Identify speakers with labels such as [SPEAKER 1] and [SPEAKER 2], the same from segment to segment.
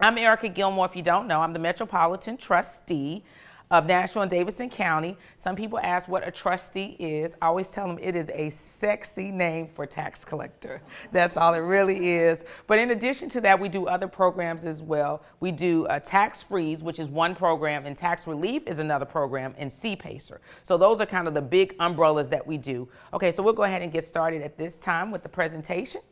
[SPEAKER 1] I'm Erica Gilmore. If you don't know, I'm the Metropolitan Trustee of Nashville and Davidson County. Some people ask what a trustee is. I always tell them it is a sexy name for tax collector. That's all it really is. But in addition to that, we do other programs as well. We do tax freeze, which is one program, and tax relief is another program, and CPACER. So those are kind of the big umbrellas that we do. Okay, so we'll go ahead and get started at this time with the presentation.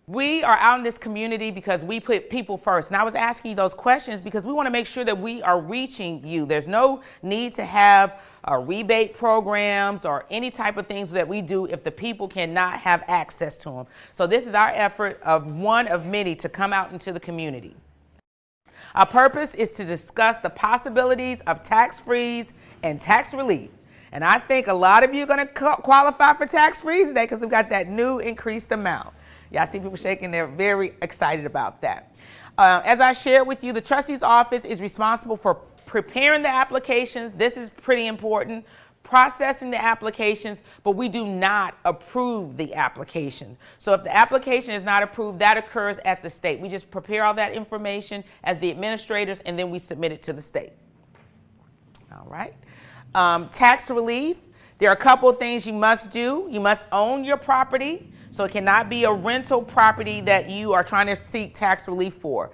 [SPEAKER 1] We are out in this community because we put people first. And I was asking you those questions because we want to make sure that we are reaching you. There's no need to have rebate programs or any type of things that we do if the people cannot have access to them. So this is our effort of one of many to come out into the community. Our purpose is to discuss the possibilities of tax freeze and tax relief. And I think a lot of you are going to qualify for tax freeze today because we've got that new increased amount. Yeah, I see people shaking. They're very excited about that. As I shared with you, the trustee's office is responsible for preparing the applications. This is pretty important. Processing the applications, but we do not approve the application. So if the application is not approved, that occurs at the state. We just prepare all that information as the administrators, and then we submit it to the state. All right. Tax relief. There are a couple of things you must do. You must own your property. So it cannot be a rental property that you are trying to seek tax relief for.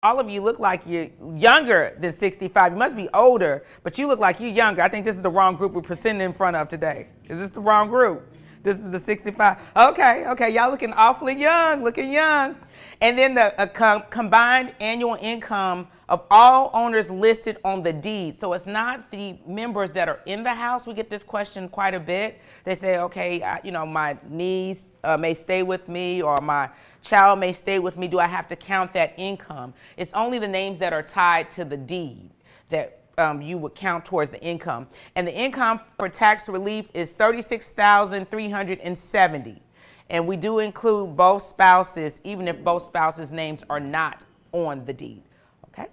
[SPEAKER 1] All of you look like you're younger than 65. You must be older, but you look like you're younger. I think this is the wrong group we're presenting in front of today. Is this the wrong group? This is the 65. Okay, y'all looking awfully young, looking young. And then the combined annual income of all owners listed on the deed. So it's not the members that are in the house. We get this question quite a bit. They say, okay, my niece may stay with me or my child may stay with me. Do I have to count that income? It's only the names that are tied to the deed that you would count towards the income. And the income for tax relief is $36,370. And we do include both spouses, even if both spouses' names are not on the deed. Okay?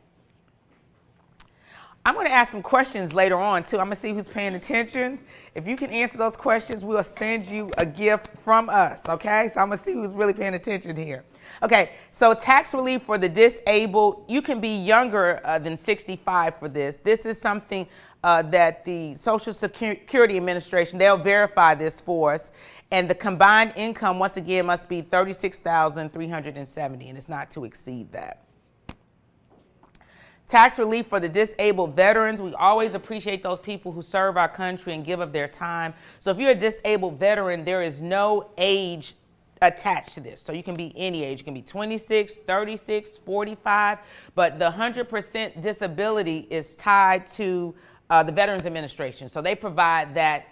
[SPEAKER 1] I'm going to ask some questions later on, too. I'm going to see who's paying attention. If you can answer those questions, we'll send you a gift from us. Okay? So I'm going to see who's really paying attention here. Okay, so tax relief for the disabled, you can be younger than 65 for this. This is something that the Social Security Administration, they'll verify this for us. And the combined income, once again, must be $36,370, and it's not to exceed that. Tax relief for the disabled veterans. We always appreciate those people who serve our country and give of their time. So if you're a disabled veteran, there is no age attached to this. So you can be any age. You can be 26, 36, 45, but the 100% disability is tied to the Veterans Administration. So they provide that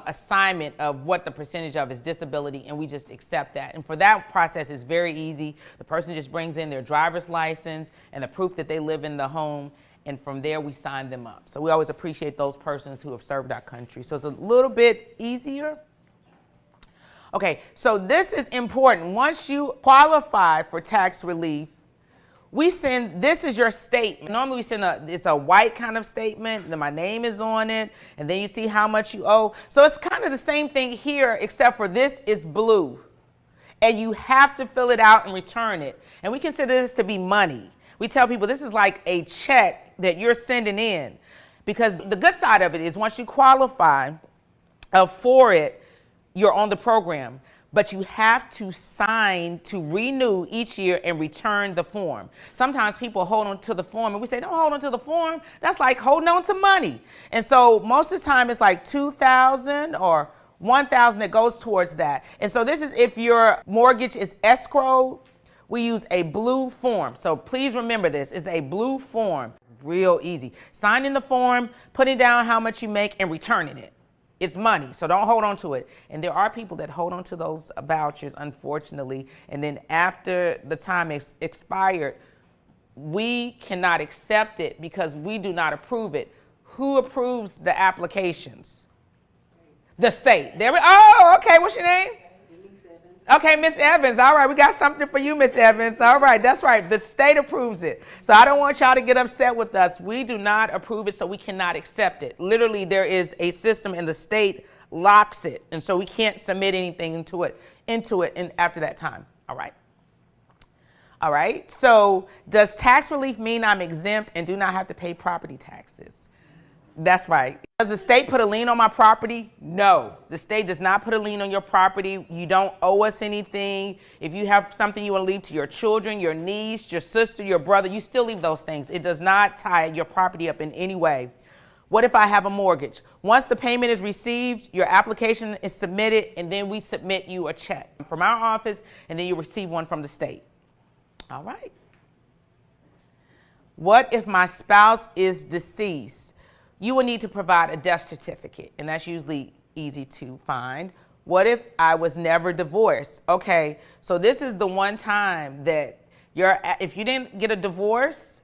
[SPEAKER 1] assignment of what the percentage of is disability, and we just accept that. And for that process, it's very easy. The person just brings in their driver's license and the proof that they live in the home, and from there we sign them up. So we always appreciate those persons who have served our country. So it's a little bit easier. Okay, so this is important. Once you qualify for tax relief, we send, this is your statement. Normally we send it's a white kind of statement, then my name is on it, and then you see how much you owe. So it's kind of the same thing here, except for this is blue. And you have to fill it out and return it. And we consider this to be money. We tell people this is like a check that you're sending in. Because the good side of it is once you qualify for it, you're on the program. But you have to sign to renew each year and return the form. Sometimes people hold on to the form and we say, don't hold on to the form. That's like holding on to money. And so most of the time it's like $2,000 or $1,000 that goes towards that. And so this is if your mortgage is escrowed, we use a blue form. So please remember this, it's a blue form, real easy. Signing the form, putting down how much you make and returning it. It's money, so don't hold on to it. And there are people that hold on to those vouchers, unfortunately, and then after the time expired, we cannot accept it because we do not approve it. Who approves the applications? The state. There we, oh, okay, what's your name? Okay, Miss Evans. All right, we got something for you, Miss Evans. All right, that's right. The state approves it. So I don't want y'all to get upset with us. We do not approve it, so we cannot accept it. Literally, there is a system and the state locks it. And so we can't submit anything into it and after that time. All right. All right, so does tax relief mean I'm exempt and do not have to pay property taxes? That's right. Does the state put a lien on my property? No, the state does not put a lien on your property. You don't owe us anything. If you have something you want to leave to your children, your niece, your sister, your brother, you still leave those things. It does not tie your property up in any way. What if I have a mortgage? Once the payment is received, your application is submitted, and then we submit you a check from our office, and then you receive one from the state. All right. What if my spouse is deceased? You will need to provide a death certificate, and that's usually easy to find. What if I was never divorced? Okay, so this is the one time that if you didn't get a divorce,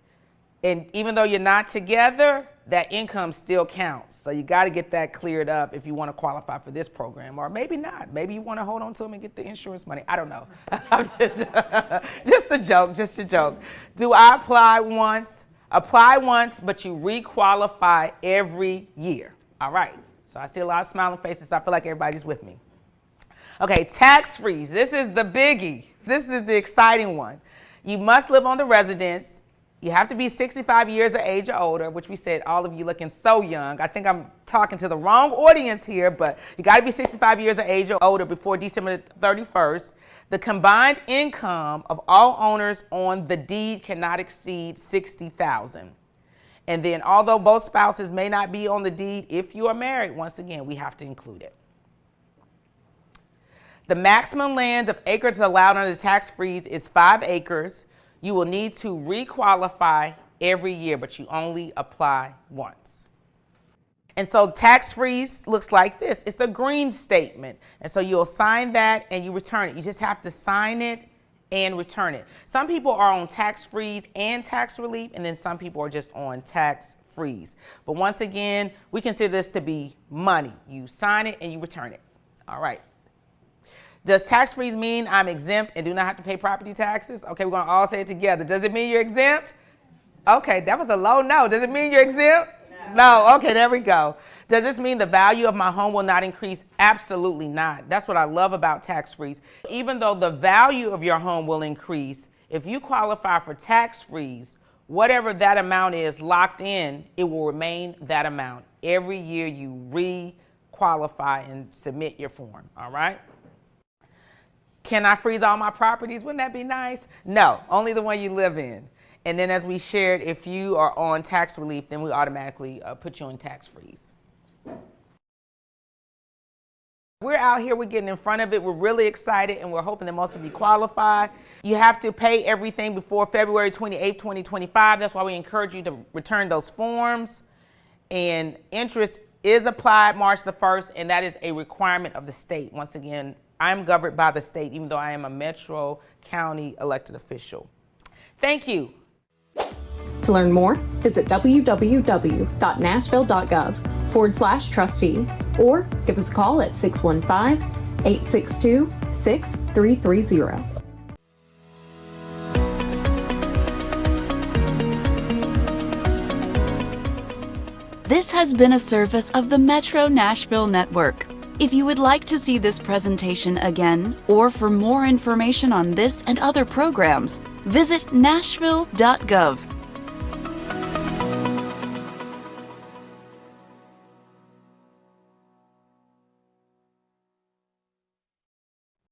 [SPEAKER 1] and even though you're not together, that income still counts. So you got to get that cleared up if you want to qualify for this program, or maybe not. Maybe you want to hold on to them and get the insurance money. I don't know. Just a joke, just a joke. Do I apply once? Apply once, but you requalify every year. All right. So I see a lot of smiling faces, so I feel like everybody's with me. Okay, tax freeze. This is the biggie. This is the exciting one. You must live on the residence. You have to be 65 years of age or older, which we said all of you looking so young. I think I'm talking to the wrong audience here, but you got to be 65 years of age or older before December 31st. The combined income of all owners on the deed cannot exceed $60,000. And then although both spouses may not be on the deed, if you are married, once again, we have to include it. The maximum land of acres allowed under the tax freeze is 5 acres. You will need to requalify every year, but you only apply once. And so tax freeze looks like this. It's a green statement. And so you'll sign that and you return it. You just have to sign it and return it. Some people are on tax freeze and tax relief, and then some people are just on tax freeze. But once again, we consider this to be money. You sign it and you return it. All right. Does tax freeze mean I'm exempt and do not have to pay property taxes? Okay, we're gonna all say it together. Does it mean you're exempt? Okay, that was a low no. Does it mean you're exempt? No, okay, there we go. Does this mean the value of my home will not increase? Absolutely not. That's what I love about tax freeze. Even though the value of your home will increase, if you qualify for tax freeze, whatever that amount is locked in, it will remain that amount. Every year you re-qualify and submit your form, all right? Can I freeze all my properties? Wouldn't that be nice? No, only the one you live in. And then as we shared, if you are on tax relief, then we automatically put you on tax freeze. We're out here, we're getting in front of it. We're really excited and we're hoping that most of you qualify. You have to pay everything before February 28, 2025. That's why we encourage you to return those forms. And interest is applied March the 1st, and that is a requirement of the state. Once again, I'm governed by the state, even though I am a Metro County elected official. Thank you.
[SPEAKER 2] To learn more, visit www.nashville.gov/trustee or give us a call at 615-862-6330.
[SPEAKER 3] This has been a service of the Metro Nashville Network. If you would like to see this presentation again, or for more information on this and other programs, visit nashville.gov.